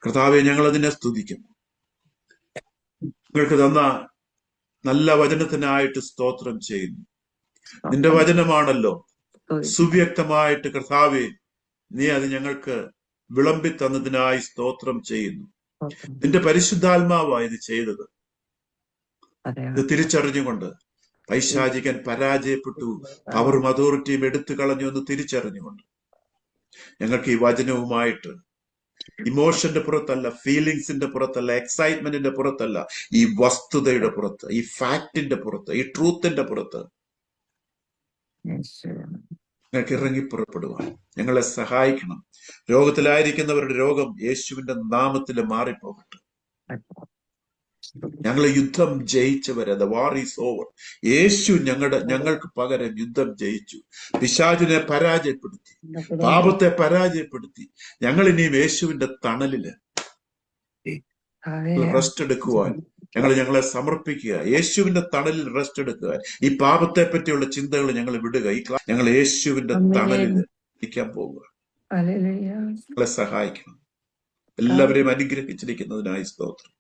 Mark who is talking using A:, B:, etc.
A: കർത്താവെ, ഞങ്ങളതിനെ സ്തുതിക്കുന്നു. നിങ്ങൾക്ക് തന്ന നല്ല വചനത്തിനായിട്ട് സ്തോത്രം ചെയ്യുന്നു. നിന്റെ വചനമാണല്ലോ സുവ്യക്തമായിട്ട് കർത്താവെ, നീ അത് ഞങ്ങൾക്ക് വിളമ്പി തന്നതിനായി സ്തോത്രം ചെയ്യുന്നു. നിന്റെ പരിശുദ്ധാത്മാവാണ് ഇത് ചെയ്തത്. ഇത് തിരിച്ചറിഞ്ഞുകൊണ്ട് പൈശാചികൻ പരാജയപ്പെട്ടു, പവറും അതോറിറ്റിയും എടുത്തു കളഞ്ഞു എന്ന് തിരിച്ചറിഞ്ഞുകൊണ്ട് ഞങ്ങൾക്ക് ഈ വചനവുമായിട്ട് ഇമോഷന്റെ പുറത്തല്ല, ഫീലിങ്സിന്റെ പുറത്തല്ല, എക്സൈറ്റ്മെന്റിന്റെ പുറത്തല്ല, ഈ വസ്തുതയുടെ പുറത്ത്, ഈ ഫാക്ടിന്റെ പുറത്ത്, ഈ ട്രൂത്തിന്റെ പുറത്ത് ഞങ്ങൾക്ക് ഇറങ്ങി പുറപ്പെടുവാൻ ഞങ്ങളെ സഹായിക്കണം. രോഗത്തിലായിരിക്കുന്നവരുടെ രോഗം യേശുവിന്റെ നാമത്തിൽ മാറിപ്പോകട്ടെ. ഞങ്ങൾ യുദ്ധം ജയിച്ചവരെ, ദ വാർ ഈസ് ഓവർ. യേശു ഞങ്ങൾക്ക് പകരം യുദ്ധം ജയിച്ചു. പിശാചിനെ പരാജയപ്പെടുത്തി, പാപത്തെ പരാജയപ്പെടുത്തി. ഞങ്ങൾ ഇനിയും യേശുവിന്റെ തണലില് റെസ്റ്റ് എടുക്കുവാൻ ഞങ്ങളെ സമർപ്പിക്കുക. യേശുവിന്റെ തണലിൽ റെസ്റ്റ് എടുക്കുക. ഈ പാപത്തെ പറ്റിയുള്ള ചിന്തകൾ ഞങ്ങൾ വിടുക. ഞങ്ങൾ യേശുവിന്റെ തണലിൽ ഇരിക്കാൻ പോവുക. ഞങ്ങളെ സഹായിക്കണം. എല്ലാവരെയും അനുഗ്രഹിച്ചിരിക്കുന്നതിനായി സ്തോത്രം.